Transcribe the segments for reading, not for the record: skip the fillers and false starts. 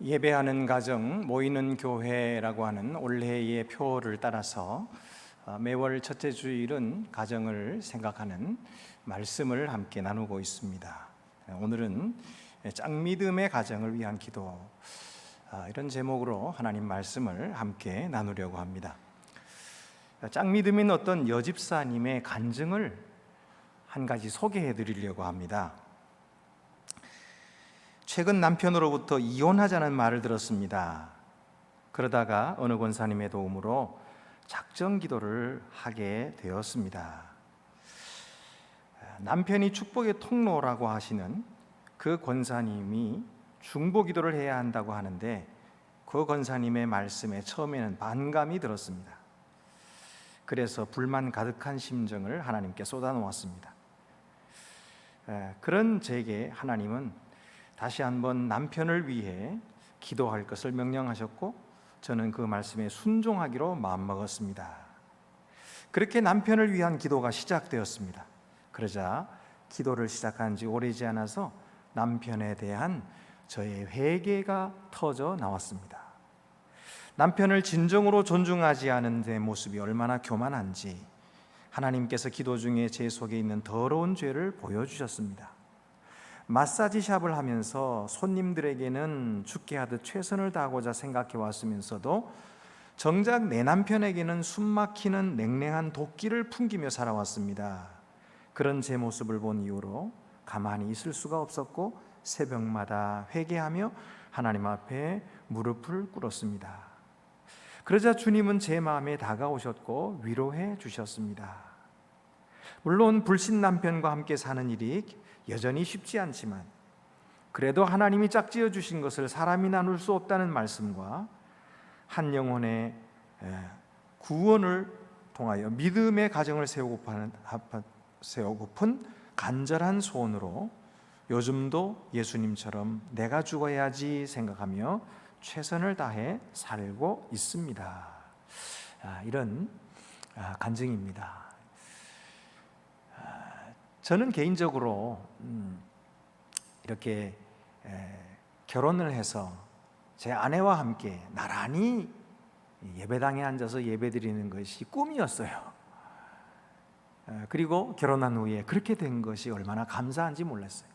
예배하는 가정, 모이는 교회라고 하는 올해의 표를 따라서 매월 첫째 주일은 가정을 생각하는 말씀을 함께 나누고 있습니다. 오늘은 짝믿음의 가정을 위한 기도, 이런 제목으로 하나님 말씀을 함께 나누려고 합니다. 짝믿음인 어떤 여집사님의 간증을 한 가지 소개해 드리려고 합니다. 최근 남편으로부터 이혼하자는 말을 들었습니다. 그러다가 어느 권사님의 도움으로 작정 기도를 하게 되었습니다. 남편이 축복의 통로라고 하시는 그 권사님이 중보 기도를 해야 한다고 하는데, 그 권사님의 말씀에 처음에는 반감이 들었습니다. 그래서 불만 가득한 심정을 하나님께 쏟아놓았습니다. 그런 제게 하나님은 다시 한번 남편을 위해 기도할 것을 명령하셨고, 저는 그 말씀에 순종하기로 마음먹었습니다. 그렇게 남편을 위한 기도가 시작되었습니다. 그러자 기도를 시작한 지 오래지 않아서 남편에 대한 저의 회개가 터져 나왔습니다. 남편을 진정으로 존중하지 않은 제 모습이 얼마나 교만한지 하나님께서 기도 중에 제 속에 있는 더러운 죄를 보여주셨습니다. 마사지 샵을 하면서 손님들에게는 죽게 하듯 최선을 다하고자 생각해 왔으면서도 정작 내 남편에게는 숨막히는 냉랭한 도끼를 풍기며 살아왔습니다. 그런 제 모습을 본 이후로 가만히 있을 수가 없었고, 새벽마다 회개하며 하나님 앞에 무릎을 꿇었습니다. 그러자 주님은 제 마음에 다가오셨고 위로해 주셨습니다. 물론 불신 남편과 함께 사는 일이 여전히 쉽지 않지만, 그래도 하나님이 짝지어 주신 것을 사람이 나눌 수 없다는 말씀과 한 영혼의 구원을 통하여 믿음의 가정을 세우고픈 간절한 소원으로 요즘도 예수님처럼 내가 죽어야지 생각하며 최선을 다해 살고 있습니다. 이런 간증입니다. 저는 개인적으로 이렇게 결혼을 해서 제 아내와 함께 나란히 예배당에 앉아서 예배드리는 것이 꿈이었어요. 그리고 결혼한 후에 그렇게 된 것이 얼마나 감사한지 몰랐어요.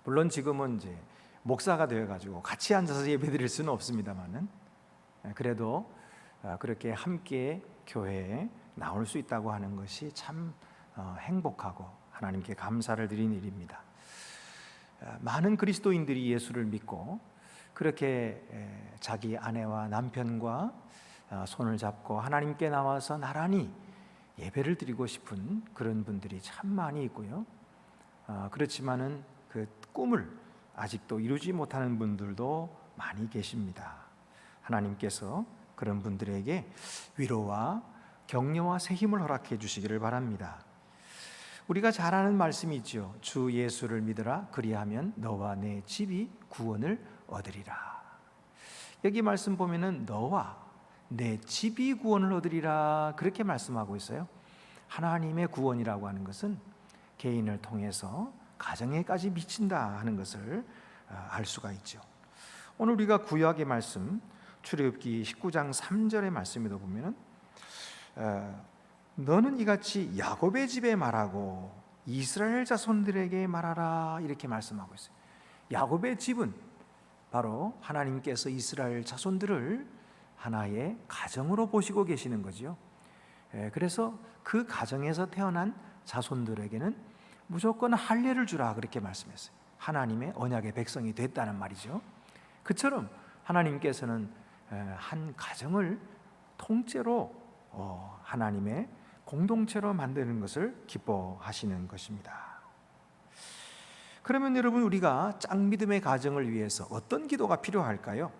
물론 지금은 이제 목사가 되어가지고 같이 앉아서 예배드릴 수는 없습니다만은, 그래도 그렇게 함께 교회에 나올 수 있다고 하는 것이 참 행복하고 하나님께 감사를 드린 일입니다. 많은 그리스도인들이 예수를 믿고 그렇게 자기 아내와 남편과 손을 잡고 하나님께 나와서 나란히 예배를 드리고 싶은 그런 분들이 참 많이 있고요. 그렇지만은 그 꿈을 아직도 이루지 못하는 분들도 많이 계십니다. 하나님께서 그런 분들에게 위로와 격려와 새 힘을 허락해 주시기를 바랍니다. 우리가 잘 아는 말씀이 있죠. 주 예수를 믿으라, 그리하면 너와 내 집이 구원을 얻으리라. 여기 말씀 보면은 너와 내 집이 구원을 얻으리라, 그렇게 말씀하고 있어요. 하나님의 구원이라고 하는 것은 개인을 통해서 가정에까지 미친다 하는 것을 알 수가 있죠. 오늘 우리가 구약의 말씀, 출애굽기 19장 3절의 말씀에도 보면은 너는 이같이 야곱의 집에 말하고 이스라엘 자손들에게 말하라, 이렇게 말씀하고 있어요. 야곱의 집은 바로 하나님께서 이스라엘 자손들을 하나의 가정으로 보시고 계시는 거죠. 그래서 그 가정에서 태어난 자손들에게는 무조건 할례를 주라, 그렇게 말씀했어요. 하나님의 언약의 백성이 됐다는 말이죠. 그처럼 하나님께서는 한 가정을 통째로 하나님의 공동체로 만드는 것을 기뻐하시는 것입니다. 그러면 여러분, 우리가 짝믿음의 가정을 위해서 어떤 기도가 필요할까요?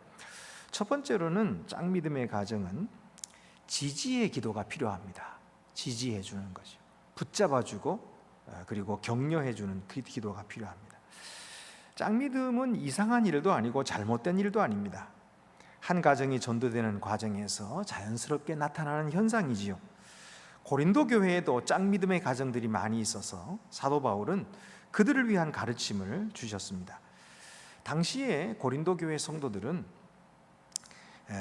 첫 번째로는 짝믿음의 가정은 지지의 기도가 필요합니다. 지지해 주는 거죠. 붙잡아주고 그리고 격려해 주는 그 기도가 필요합니다. 짝믿음은 이상한 일도 아니고 잘못된 일도 아닙니다. 한 가정이 전도되는 과정에서 자연스럽게 나타나는 현상이지요. 고린도 교회에도 짝믿음의 가정들이 많이 있어서 사도 바울은 그들을 위한 가르침을 주셨습니다. 당시에 고린도 교회 성도들은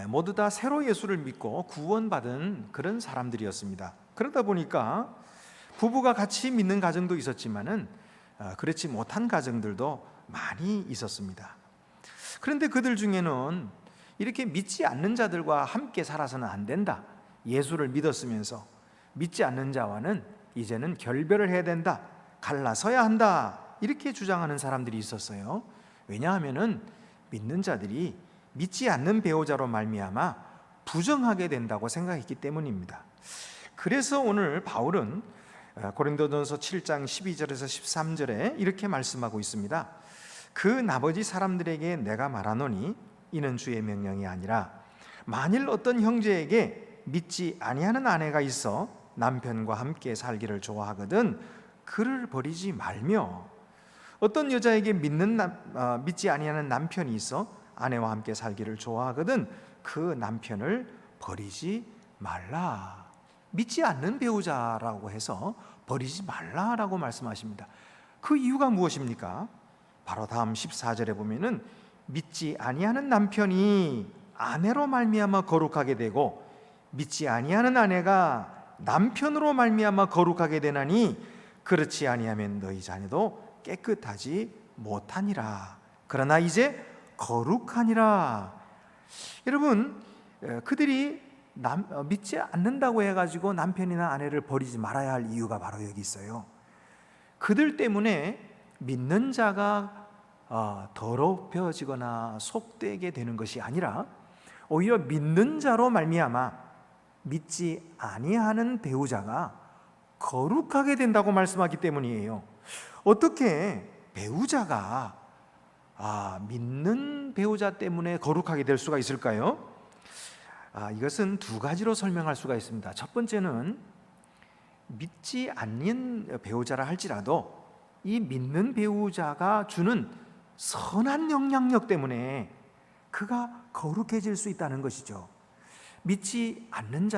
모두 다 새로 예수를 믿고 구원받은 그런 사람들이었습니다. 그러다 보니까 부부가 같이 믿는 가정도 있었지만은 그렇지 못한 가정들도 많이 있었습니다. 그런데 그들 중에는 이렇게 믿지 않는 자들과 함께 살아서는 안 된다, 예수를 믿었으면서 믿지 않는 자와는 이제는 결별을 해야 된다, 갈라서야 한다, 이렇게 주장하는 사람들이 있었어요. 왜냐하면은 믿는 자들이 믿지 않는 배우자로 말미암아 부정하게 된다고 생각했기 때문입니다. 그래서 오늘 바울은 고린도전서 7장 12절에서 13절에 이렇게 말씀하고 있습니다. 그 나머지 사람들에게 내가 말하노니 이는 주의 명령이 아니라 만일 어떤 형제에게 믿지 아니하는 아내가 있어 남편과 함께 살기를 좋아하거든 그를 버리지 말며, 어떤 여자에게 믿지 아니하는 남편이 있어 아내와 함께 살기를 좋아하거든 그 남편을 버리지 말라. 믿지 않는 배우자라고 해서 버리지 말라라고 말씀하십니다. 그 이유가 무엇입니까? 바로 다음 14절에 보면은 믿지 아니하는 남편이 아내로 말미암아 거룩하게 되고 믿지 아니하는 아내가 남편으로 말미암아 거룩하게 되나니 그렇지 아니하면 너희 자녀도 깨끗하지 못하니라. 그러나 이제 거룩하니라. 여러분, 그들이 믿지 않는다고 해가지고 남편이나 아내를 버리지 말아야 할 이유가 바로 여기 있어요. 그들 때문에 믿는 자가 더럽혀지거나 속되게 되는 것이 아니라 오히려 믿는 자로 말미암아 믿지 아니하는 배우자가 거룩하게 된다고 말씀하기 때문이에요. 어떻게 배우자가 믿는 배우자 때문에 거룩하게 될 수가 있을까요? 이것은 두 가지로 설명할 수가 있습니다. 첫 번째는 믿지 않는 배우자라 할지라도 이 믿는 배우자가 주는 선한 영향력 때문에 그가 거룩해질 수 있다는 것이죠. 믿지 않는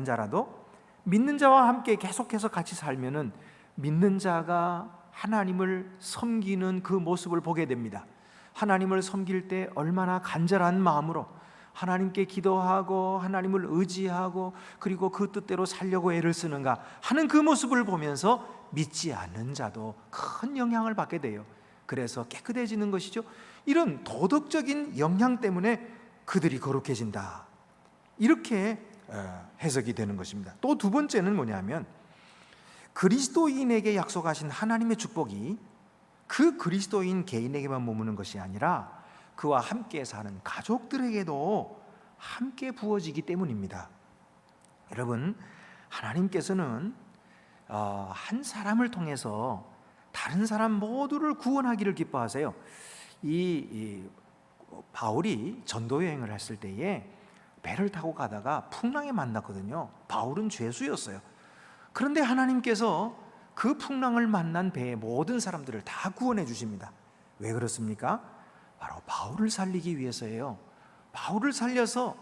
자라도 믿는 자와 함께 계속해서 같이 살면은 믿는 자가 하나님을 섬기는 그 모습을 보게 됩니다. 하나님을 섬길 때 얼마나 간절한 마음으로 하나님께 기도하고 하나님을 의지하고 그리고 그 뜻대로 살려고 애를 쓰는가 하는 그 모습을 보면서 믿지 않는 자도 큰 영향을 받게 돼요. 그래서 깨끗해지는 것이죠. 이런 도덕적인 영향 때문에 그들이 거룩해진다, 이렇게 해석이 되는 것입니다. 또 두 번째는 뭐냐면 그리스도인에게 약속하신 하나님의 축복이 그 그리스도인 개인에게만 머무는 것이 아니라 그와 함께 사는 가족들에게도 함께 부어지기 때문입니다. 여러분, 하나님께서는 한 사람을 통해서 다른 사람 모두를 구원하기를 기뻐하세요. 이 바울이 전도 여행을 했을 때에 배를 타고 가다가 풍랑에 만났거든요. 바울은 죄수였어요. 그런데 하나님께서 그 풍랑을 만난 배의 모든 사람들을 다 구원해 주십니다. 왜 그렇습니까? 바로 바울을 살리기 위해서예요. 바울을 살려서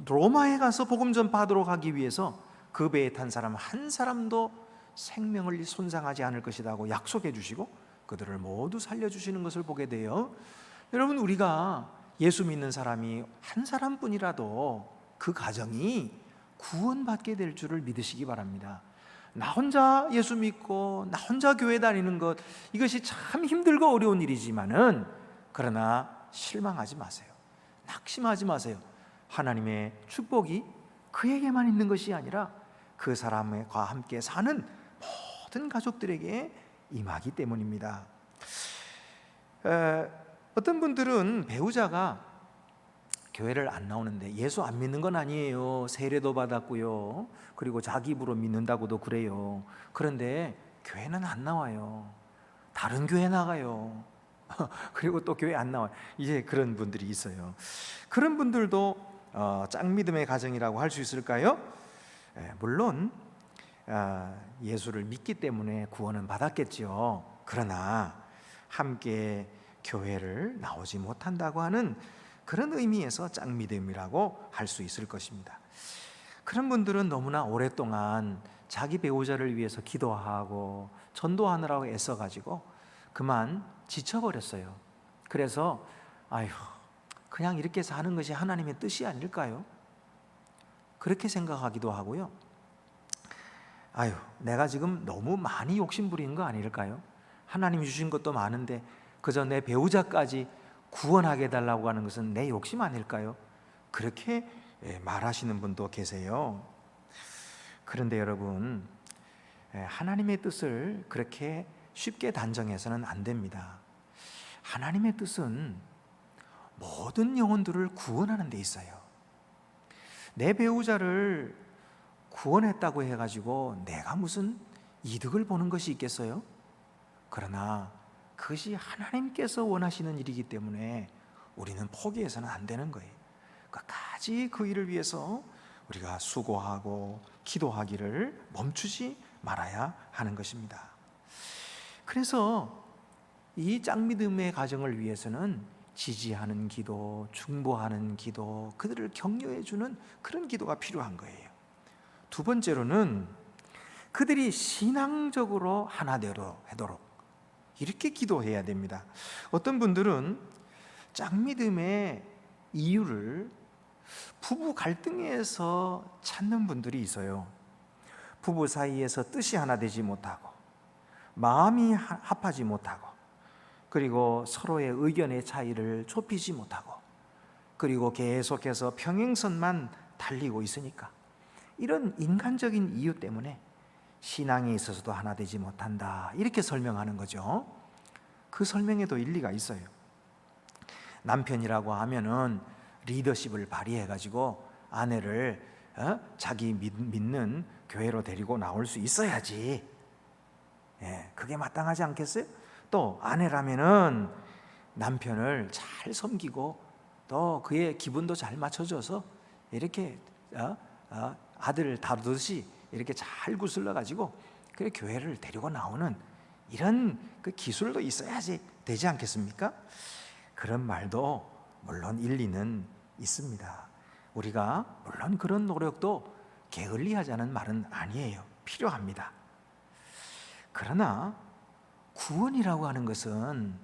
로마에 가서 복음 전파하도록 하기 위해서 그 배에 탄 사람 한 사람도 생명을 손상하지 않을 것이라고 약속해 주시고 그들을 모두 살려주시는 것을 보게 돼요. 여러분, 우리가 예수 믿는 사람이 한 사람뿐이라도 그 가정이 구원받게 될 줄을 믿으시기 바랍니다. 나 혼자 예수 믿고 나 혼자 교회 다니는 것, 이것이 참 힘들고 어려운 일이지만은 그러나 실망하지 마세요. 낙심하지 마세요. 하나님의 축복이 그에게만 있는 것이 아니라 그 사람과 함께 사는 모든 가족들에게 임하기 때문입니다. 어떤 분들은 배우자가 교회를 안 나오는데 예수 안 믿는 건 아니에요. 세례도 받았고요. 그리고 자기 입으로 믿는다고도 그래요. 그런데 교회는 안 나와요. 다른 교회 나가요. 그리고 또 교회 안 나와요. 이제 그런 분들이 있어요. 그런 분들도 짝믿음의 가정이라고 할 수 있을까요? 물론 예수를 믿기 때문에 구원은 받았겠지요. 그러나 함께 교회를 나오지 못한다고 하는 그런 의미에서 짝믿음이라고 할 수 있을 것입니다. 그런 분들은 너무나 오랫동안 자기 배우자를 위해서 기도하고 전도하느라고 애써가지고 그만 지쳐버렸어요. 그래서 아휴, 그냥 이렇게 사는 것이 하나님의 뜻이 아닐까요? 그렇게 생각하기도 하고요. 아유, 내가 지금 너무 많이 욕심부리는 거 아닐까요? 하나님이 주신 것도 많은데 그저 내 배우자까지 구원하게 해달라고 하는 것은 내 욕심 아닐까요? 그렇게 말하시는 분도 계세요. 그런데 여러분, 하나님의 뜻을 그렇게 쉽게 단정해서는 안 됩니다. 하나님의 뜻은 모든 영혼들을 구원하는 데 있어요. 내 배우자를 구원했다고 해가지고 내가 무슨 이득을 보는 것이 있겠어요? 그러나 그것이 하나님께서 원하시는 일이기 때문에 우리는 포기해서는 안 되는 거예요. 끝까지 그 일을 위해서 우리가 수고하고 기도하기를 멈추지 말아야 하는 것입니다. 그래서 이 짝믿음의 가정을 위해서는 지지하는 기도, 중보하는 기도, 그들을 격려해 주는 그런 기도가 필요한 거예요. 두 번째로는 그들이 신앙적으로 하나 되도록 이렇게 기도해야 됩니다. 어떤 분들은 짝믿음의 이유를 부부 갈등에서 찾는 분들이 있어요. 부부 사이에서 뜻이 하나 되지 못하고 마음이 합하지 못하고 그리고 서로의 의견의 차이를 좁히지 못하고 그리고 계속해서 평행선만 달리고 있으니까 이런 인간적인 이유 때문에 신앙에 있어서도 하나 되지 못한다, 이렇게 설명하는 거죠. 그 설명에도 일리가 있어요. 남편이라고 하면은 리더십을 발휘해가지고 아내를 자기 믿는 교회로 데리고 나올 수 있어야지. 그게 마땅하지 않겠어요? 또 아내라면은 남편을 잘 섬기고 또 그의 기분도 잘 맞춰줘서 이렇게 아들 다루듯이 이렇게 잘 구슬러 가지고 그 교회를 데리고 나오는 이런 그 기술도 있어야지 되지 않겠습니까? 그런 말도 물론 일리는 있습니다. 우리가 물론 그런 노력도 게을리하자는 말은 아니에요. 필요합니다. 그러나 구원이라고 하는 것은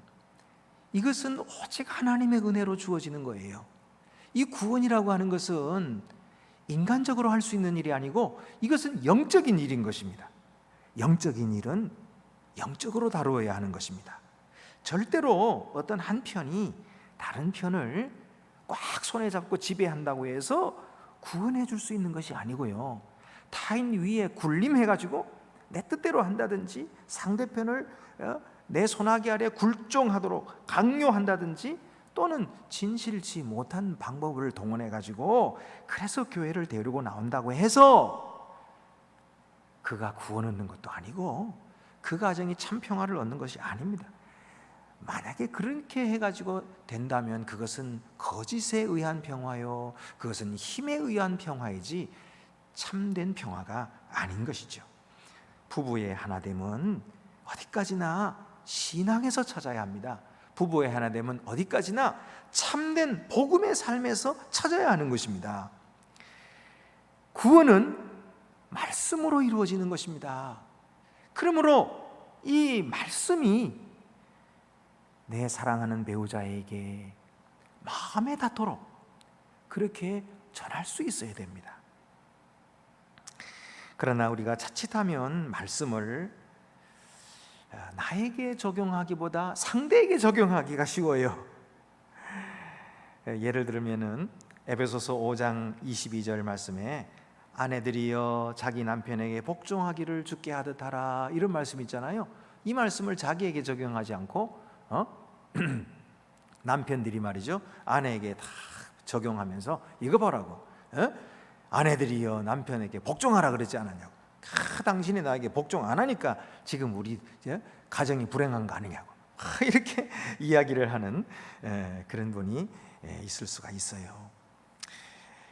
이것은 오직 하나님의 은혜로 주어지는 거예요. 이 구원이라고 하는 것은 인간적으로 할 수 있는 일이 아니고 이것은 영적인 일인 것입니다. 영적인 일은 영적으로 다루어야 하는 것입니다. 절대로 어떤 한 편이 다른 편을 꽉 손에 잡고 지배한다고 해서 구원해 줄 수 있는 것이 아니고요, 타인 위에 군림해가지고 내 뜻대로 한다든지 상대편을 내 손아귀 아래 굴종하도록 강요한다든지 또는 진실치 못한 방법을 동원해가지고 그래서 교회를 데리고 나온다고 해서 그가 구원 얻는 것도 아니고 그 가정이 참 평화를 얻는 것이 아닙니다. 만약에 그렇게 해가지고 된다면 그것은 거짓에 의한 평화요, 그것은 힘에 의한 평화이지 참된 평화가 아닌 것이죠. 부부의 하나됨은 어디까지나 신앙에서 찾아야 합니다. 부부의 하나됨은 어디까지나 참된 복음의 삶에서 찾아야 하는 것입니다. 구원은 말씀으로 이루어지는 것입니다. 그러므로 이 말씀이 내 사랑하는 배우자에게 마음에 닿도록 그렇게 전할 수 있어야 됩니다. 그러나 우리가 자칫하면 말씀을 나에게 적용하기보다 상대에게 적용하기가 쉬워요. 예를 들면은 에베소서 5장 22절 말씀에 아내들이여 자기 남편에게 복종하기를 주께 하듯 하라, 이런 말씀 있잖아요. 이 말씀을 자기에게 적용하지 않고 남편들이 말이죠, 아내에게 다 적용하면서 이거 보라고, 아내들이여 남편에게 복종하라 그랬지 않았냐고. 당신이 나에게 복종 안 하니까 지금 우리 가정이 불행한 거 아니냐고 이렇게 이야기를 하는 그런 분이 있을 수가 있어요.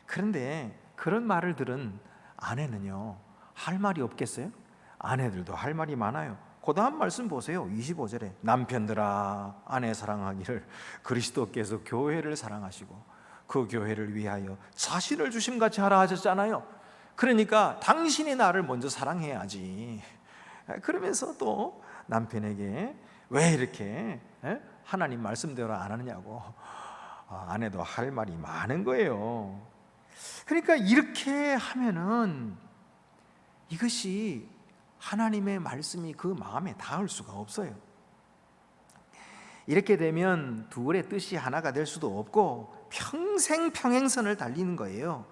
그런데 그런 말을 들은 아내는요, 할 말이 없겠어요? 아내들도 할 말이 많아요. 그 다음 말씀 보세요. 25절에 남편들아 아내 사랑하기를 그리스도께서 교회를 사랑하시고 그 교회를 위하여 자신을 주심같이 하라 하셨잖아요. 그러니까 당신이 나를 먼저 사랑해야지. 그러면서 또 남편에게 왜 이렇게 하나님 말씀대로 안 하느냐고 아내도 할 말이 많은 거예요. 그러니까 이렇게 하면은 이것이 하나님의 말씀이 그 마음에 닿을 수가 없어요. 이렇게 되면 둘의 뜻이 하나가 될 수도 없고 평생 평행선을 달리는 거예요.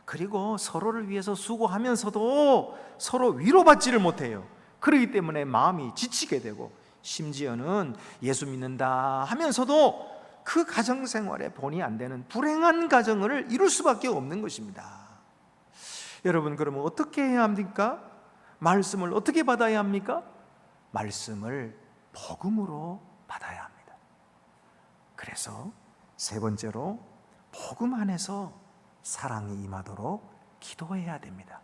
그리고 서로를 위해서 수고하면서도 서로 위로받지를 못해요. 그렇기 때문에 마음이 지치게 되고, 심지어는 예수 믿는다 하면서도 그 가정생활에 본이 안 되는 불행한 가정을 이룰 수밖에 없는 것입니다. 여러분, 그러면 어떻게 해야 합니까? 말씀을 어떻게 받아야 합니까? 말씀을 복음으로 받아야 합니다. 그래서 세 번째로 복음 안에서 사랑이 임하도록 기도해야 됩니다.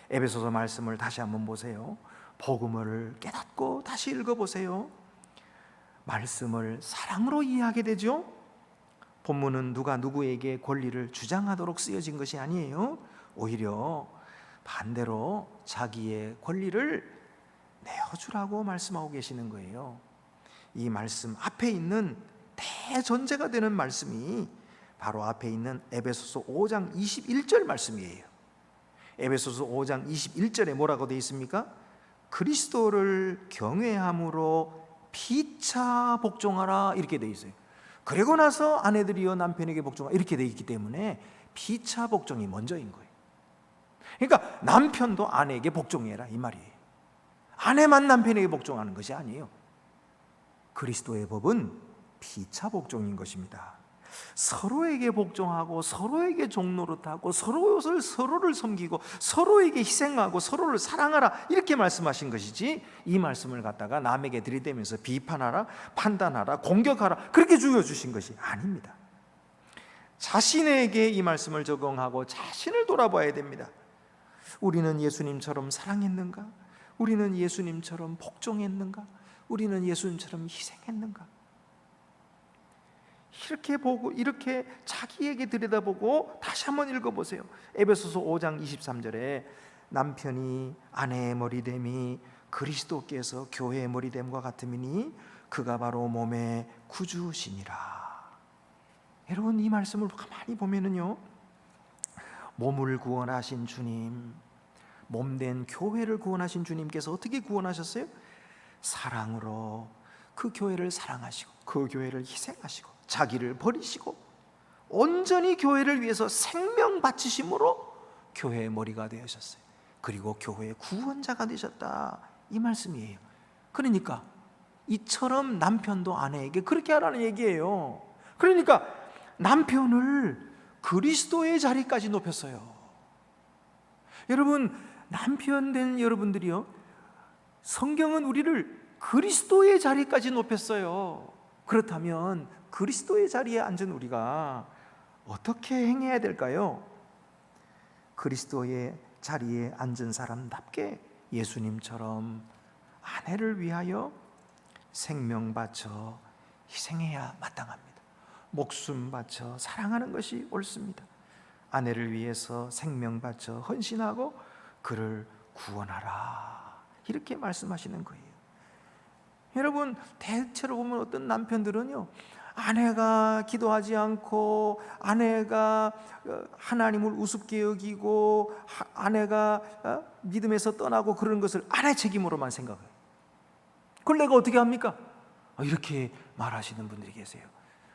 에베소서 말씀을 다시 한번 보세요. 복음을 깨닫고 다시 읽어보세요. 말씀을 사랑으로 이해하게 되죠. 본문은 누가 누구에게 권리를 주장하도록 쓰여진 것이 아니에요. 오히려 반대로 자기의 권리를 내어주라고 말씀하고 계시는 거예요. 이 말씀 앞에 있는 대전제가 되는 말씀이 바로 앞에 있는 에베소서 5장 21절 말씀이에요. 에베소서 5장 21절에 뭐라고 되어 있습니까? 그리스도를 경외함으로 피차 복종하라, 이렇게 되어 있어요. 그리고 나서 아내들이여 남편에게 복종하라, 이렇게 되어 있기 때문에 피차 복종이 먼저인 거예요. 그러니까 남편도 아내에게 복종해라, 이 말이에요. 아내만 남편에게 복종하는 것이 아니에요. 그리스도의 법은 피차 복종인 것입니다. 서로에게 복종하고 서로에게 종노릇하고 서로를 섬기고 서로에게 희생하고 서로를 사랑하라, 이렇게 말씀하신 것이지, 이 말씀을 갖다가 남에게 들이대면서 비판하라, 판단하라, 공격하라, 그렇게 주어주신 것이 아닙니다. 자신에게 이 말씀을 적용하고 자신을 돌아봐야 됩니다. 우리는 예수님처럼 사랑했는가? 우리는 예수님처럼 복종했는가? 우리는 예수님처럼 희생했는가? 이렇게 보고, 이렇게 자기에게 들여다보고 다시 한번 읽어보세요. 에베소서 5장 23절에 남편이 아내의 머리됨이 그리스도께서 교회의 머리됨과 같음이니 그가 바로 몸의 구주시니라. 여러분, 이 말씀을 가만히 보면은요, 몸을 구원하신 주님, 몸된 교회를 구원하신 주님께서 어떻게 구원하셨어요? 사랑으로 그 교회를 사랑하시고 그 교회를 희생하시고 자기를 버리시고 온전히 교회를 위해서 생명 바치심으로 교회의 머리가 되셨어요. 그리고 교회의 구원자가 되셨다, 이 말씀이에요. 그러니까 이처럼 남편도 아내에게 그렇게 하라는 얘기예요. 그러니까 남편을 그리스도의 자리까지 높였어요. 여러분, 남편 된 여러분들이요, 성경은 우리를 그리스도의 자리까지 높였어요. 그렇다면 그리스도의 자리에 앉은 우리가 어떻게 행해야 될까요? 그리스도의 자리에 앉은 사람답게 예수님처럼 아내를 위하여 생명 바쳐 희생해야 마땅합니다. 목숨 바쳐 사랑하는 것이 옳습니다. 아내를 위해서 생명 바쳐 헌신하고 그를 구원하라, 이렇게 말씀하시는 거예요. 여러분, 대체로 보면 어떤 남편들은요, 아내가 기도하지 않고 아내가 하나님을 우습게 여기고 아내가 믿음에서 떠나고 그런 것을 아내 책임으로만 생각해요. 그걸 내가 어떻게 합니까? 이렇게 말하시는 분들이 계세요.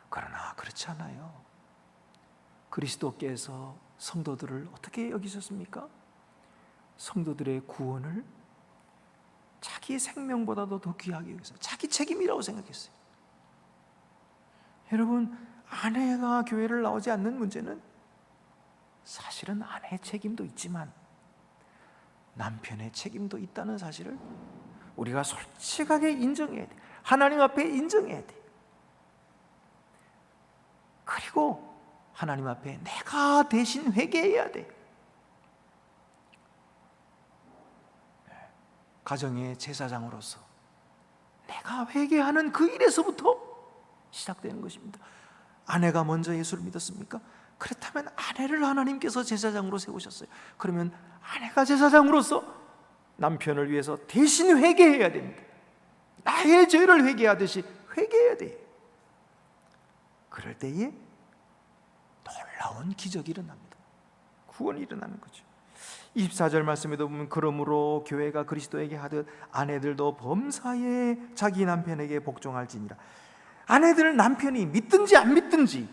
그러나 그렇지 않아요. 그리스도께서 성도들을 어떻게 여기셨습니까? 성도들의 구원을 자기 생명보다도 더 귀하게 여기서 자기 책임이라고 생각했어요. 여러분, 아내가 교회를 나오지 않는 문제는 사실은 아내의 책임도 있지만 남편의 책임도 있다는 사실을 우리가 솔직하게 인정해야 돼. 하나님 앞에 인정해야 돼. 그리고 하나님 앞에 내가 대신 회개해야 돼. 가정의 제사장으로서 내가 회개하는 그 일에서부터 시작되는 것입니다. 아내가 먼저 예수를 믿었습니까? 그렇다면 아내를 하나님께서 제사장으로 세우셨어요. 그러면 아내가 제사장으로서 남편을 위해서 대신 회개해야 됩니다. 나의 죄를 회개하듯이 회개해야 돼. 그럴 때에 놀라운 기적이 일어납니다. 구원이 일어나는 거죠. 24절 말씀에도 보면 그러므로 교회가 그리스도에게 하듯 아내들도 범사에 자기 남편에게 복종할지니라. 아내들 남편이 믿든지 안 믿든지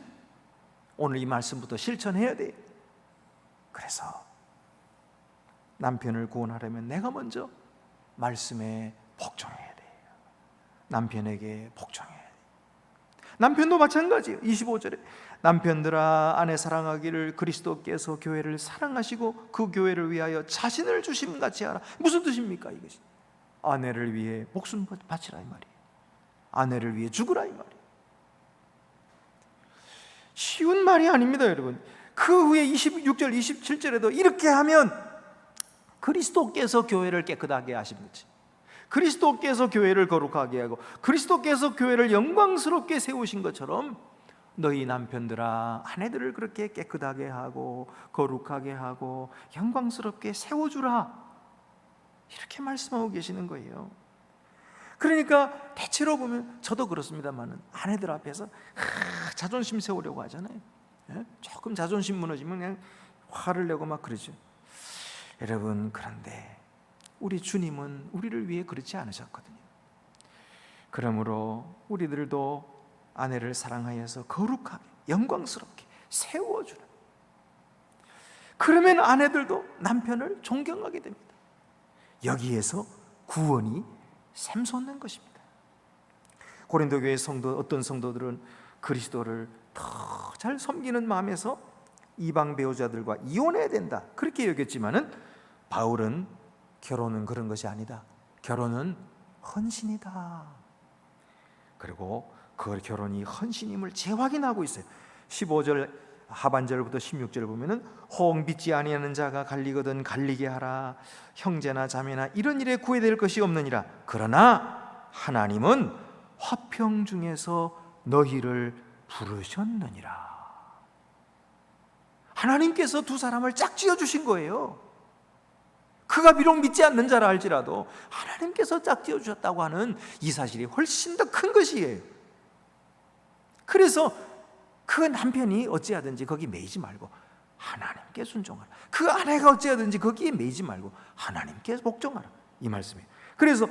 오늘 이 말씀부터 실천해야 돼요. 그래서 남편을 구원하려면 내가 먼저 말씀에 복종해야 돼요. 남편에게 복종해야 돼요. 남편도 마찬가지예요. 25절에 남편들아 아내 사랑하기를 그리스도께서 교회를 사랑하시고 그 교회를 위하여 자신을 주심 같이 하라. 무슨 뜻입니까 이것이? 아내를 위해 목숨 바치라 이 말이에요. 아내를 위해 죽으라 이 말이에요. 쉬운 말이 아닙니다 여러분. 그 후에 26절 27절에도 이렇게 하면 그리스도께서 교회를 깨끗하게 하신 거지. 그리스도께서 교회를 거룩하게 하고 그리스도께서 교회를 영광스럽게 세우신 것처럼 너희 남편들아 아내들을 그렇게 깨끗하게 하고 거룩하게 하고 영광스럽게 세워주라. 이렇게 말씀하고 계시는 거예요. 그러니까 대체로 보면 저도 그렇습니다만 아내들 앞에서 자존심 세우려고 하잖아요. 조금 자존심 무너지면 그냥 화를 내고 막 그러죠. 여러분, 그런데 우리 주님은 우리를 위해 그렇지 않으셨거든요. 그러므로 우리들도 아내를 사랑하여서 거룩하게 영광스럽게 세워주는, 그러면 아내들도 남편을 존경하게 됩니다. 여기에서 구원이 샘솟는 것입니다. 고린도 교회 성도, 어떤 성도들은 그리스도를 더 잘 섬기는 마음에서 이방 배우자들과 이혼해야 된다 그렇게 여겼지만은 바울은 결혼은 그런 것이 아니다. 결혼은 헌신이다. 그리고 그 결혼이 헌신임을 재확인하고 있어요. 15절 하반절부터 16절을 보면은 혹 믿지 아니하는 자가 갈리거든 갈리게 하라. 형제나 자매나 이런 일에 구애될 것이 없느니라. 그러나 하나님은 화평 중에서 너희를 부르셨느니라. 하나님께서 두 사람을 짝지어 주신 거예요. 그가 비록 믿지 않는 자라 할지라도 하나님께서 짝지어 주셨다고 하는 이 사실이 훨씬 더 큰 것이에요. 그래서 그 남편이 어찌하든지 거기 매이지 말고 하나님께 순종하라. 그 아내가 어찌하든지 거기에 매이지 말고 하나님께 복종하라, 이 말씀이에요. 그래서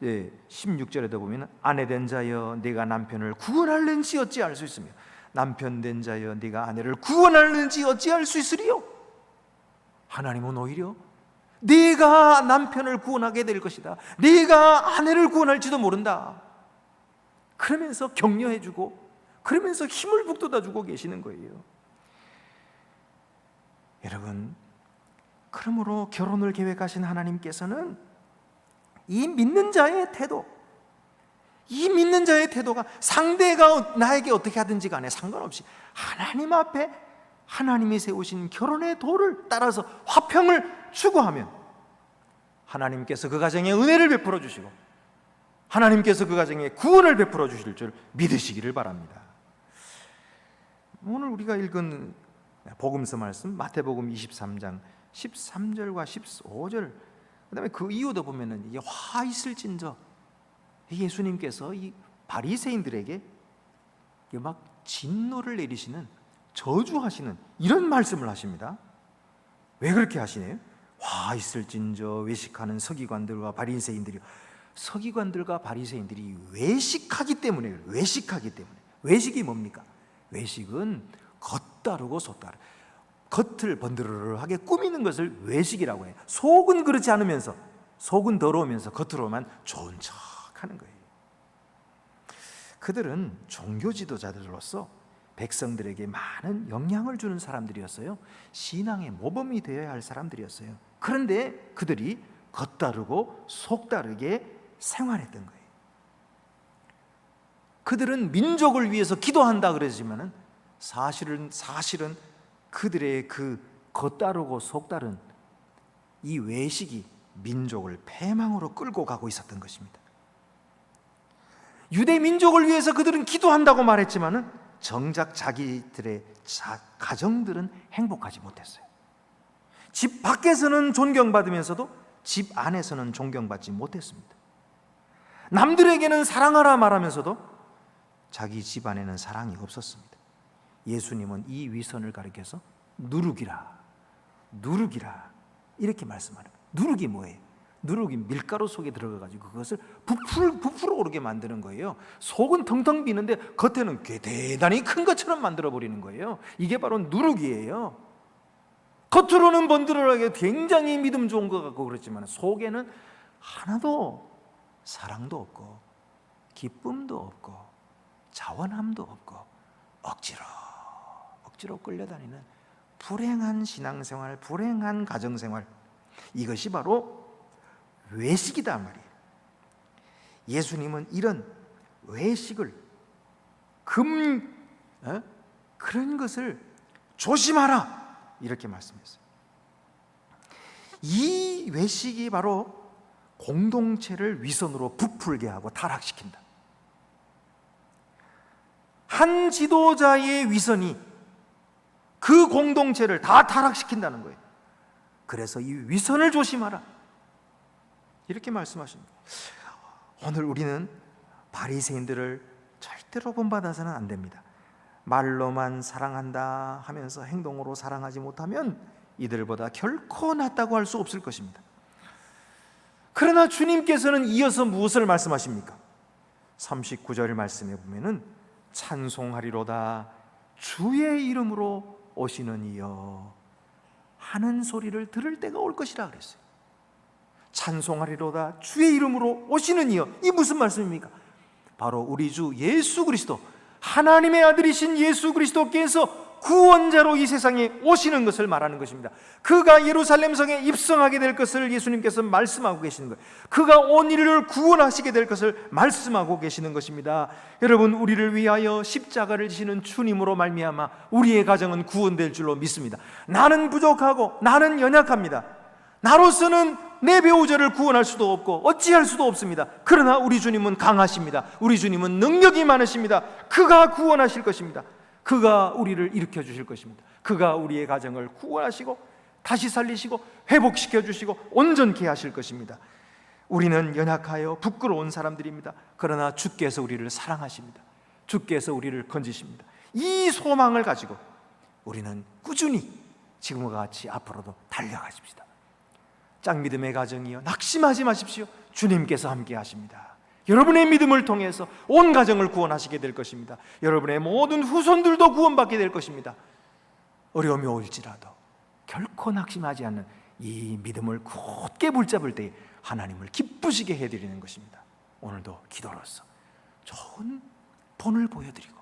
16절에도 보면 아내 된 자여 네가 남편을 구원할는지 어찌할 수 있으며 남편 된 자여 네가 아내를 구원할는지 어찌할 수 있으리요. 하나님은 오히려 네가 남편을 구원하게 될 것이다, 네가 아내를 구원할지도 모른다 그러면서 격려해주고 그러면서 힘을 북돋아주고 계시는 거예요. 여러분, 그러므로 결혼을 계획하신 하나님께서는 이 믿는 자의 태도, 이 믿는 자의 태도가 상대가 나에게 어떻게 하든지 간에 상관없이 하나님 앞에 하나님이 세우신 결혼의 도를 따라서 화평을 추구하면 하나님께서 그 가정에 은혜를 베풀어 주시고 하나님께서 그 가정에 구원을 베풀어 주실 줄 믿으시기를 바랍니다. 오늘 우리가 읽은 복음서 말씀 마태복음 23장 13절과 15절, 그다음에 그 이유도 보면은 이게 화 있을진저, 예수님께서 이 바리새인들에게 막 진노를 내리시는, 저주하시는 이런 말씀을 하십니다. 왜 그렇게 하시네요? 화 있을진저 외식하는 서기관들과 바리새인들이, 서기관들과 바리새인들이 외식하기 때문에, 외식하기 때문에. 외식이 뭡니까? 외식은 겉다르고 속다르, 겉을 번드르르하게 꾸미는 것을 외식이라고 해요. 속은 그렇지 않으면서, 속은 더러우면서 겉으로만 좋은 척 하는 거예요. 그들은 종교 지도자들로서 백성들에게 많은 영향을 주는 사람들이었어요. 신앙의 모범이 되어야 할 사람들이었어요. 그런데 그들이 겉다르고 속다르게 생활했던 거예요. 그들은 민족을 위해서 기도한다 그러지만은 사실은 그들의 그 겉다르고 속다른 이 외식이 민족을 패망으로 끌고 가고 있었던 것입니다. 유대 민족을 위해서 그들은 기도한다고 말했지만은 정작 자기들의 가정들은 행복하지 못했어요. 집 밖에서는 존경받으면서도 집 안에서는 존경받지 못했습니다. 남들에게는 사랑하라 말하면서도 자기 집안에는 사랑이 없었습니다. 예수님은 이 위선을 가리켜서 누룩이라 이렇게 말씀하는 거예요. 누룩이 뭐예요? 누룩이 밀가루 속에 들어가가지고 그것을 부풀어 오르게 만드는 거예요. 속은 텅텅 비는데 겉에는 대단히 큰 것처럼 만들어 버리는 거예요. 이게 바로 누룩이에요. 겉으로는 번들어하게 굉장히 믿음 좋은 것 같고 그렇지만 속에는 하나도 사랑도 없고 기쁨도 없고 자원함도 없고 억지로 끌려다니는 불행한 신앙생활, 불행한 가정생활, 이것이 바로 외식이다 말이에요. 예수님은 이런 외식을 그런 것을 조심하라 이렇게 말씀했어요. 이 외식이 바로 공동체를 위선으로 부풀게 하고 타락시킨다. 한 지도자의 위선이 그 공동체를 다 타락시킨다는 거예요. 그래서 이 위선을 조심하라 이렇게 말씀하십니다. 오늘 우리는 바리새인들을 절대로 본받아서는 안 됩니다. 말로만 사랑한다 하면서 행동으로 사랑하지 못하면 이들보다 결코 낫다고 할 수 없을 것입니다. 그러나 주님께서는 이어서 무엇을 말씀하십니까? 39절 말씀에 보면은 찬송하리로다 주의 이름으로 오시는 이여 하는 소리를 들을 때가 올 것이라 그랬어요. 찬송하리로다 주의 이름으로 오시는 이여, 이 무슨 말씀입니까? 바로 우리 주 예수 그리스도, 하나님의 아들이신 예수 그리스도께서 구원자로 이 세상에 오시는 것을 말하는 것입니다. 그가 예루살렘 성에 입성하게 될 것을 예수님께서 말씀하고 계시는 거예요. 그가 온 인류를 구원하시게 될 것을 말씀하고 계시는 것입니다. 여러분, 우리를 위하여 십자가를 지시는 주님으로 말미암아 우리의 가정은 구원될 줄로 믿습니다. 나는 부족하고 나는 연약합니다. 나로서는 내 배우자를 구원할 수도 없고 어찌할 수도 없습니다. 그러나 우리 주님은 강하십니다. 우리 주님은 능력이 많으십니다. 그가 구원하실 것입니다. 그가 우리를 일으켜 주실 것입니다. 그가 우리의 가정을 구원하시고 다시 살리시고 회복시켜 주시고 온전케 하실 것입니다. 우리는 연약하여 부끄러운 사람들입니다. 그러나 주께서 우리를 사랑하십니다. 주께서 우리를 건지십니다. 이 소망을 가지고 우리는 꾸준히 지금과 같이 앞으로도 달려가십시다. 짝믿음의 가정이여 낙심하지 마십시오. 주님께서 함께 하십니다. 여러분의 믿음을 통해서 온 가정을 구원하시게 될 것입니다. 여러분의 모든 후손들도 구원받게 될 것입니다. 어려움이 올지라도 결코 낙심하지 않는 이 믿음을 굳게 붙잡을 때 하나님을 기쁘시게 해드리는 것입니다. 오늘도 기도로서 좋은 본을 보여드리고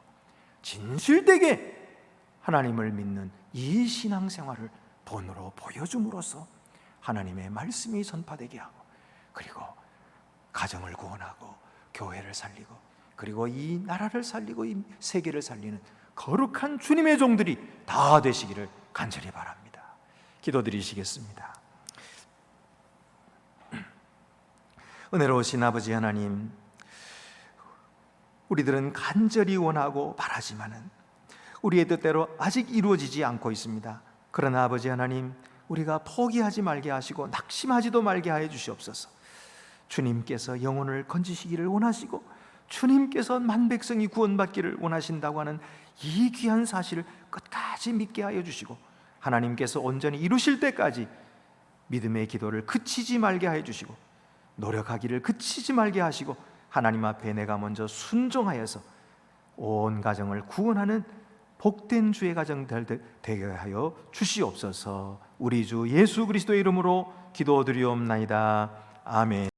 진실되게 하나님을 믿는 이 신앙생활을 본으로 보여줌으로써 하나님의 말씀이 전파되게 하고, 그리고 가정을 구원하고 교회를 살리고, 그리고 이 나라를 살리고 이 세계를 살리는 거룩한 주님의 종들이 다 되시기를 간절히 바랍니다. 기도드리시겠습니다. 은혜로우신 아버지 하나님, 우리들은 간절히 원하고 바라지만은 우리의 뜻대로 아직 이루어지지 않고 있습니다. 그러나 아버지 하나님, 우리가 포기하지 말게 하시고 낙심하지도 말게 하여 주시옵소서. 주님께서 영혼을 건지시기를 원하시고 주님께서 만백성이 구원받기를 원하신다고 하는 이 귀한 사실을 끝까지 믿게 하여 주시고, 하나님께서 온전히 이루실 때까지 믿음의 기도를 그치지 말게 하여 주시고 노력하기를 그치지 말게 하시고, 하나님 앞에 내가 먼저 순종하여서 온 가정을 구원하는 복된 주의 가정 되게 하여 주시옵소서. 우리 주 예수 그리스도의 이름으로 기도드리옵나이다. 아멘.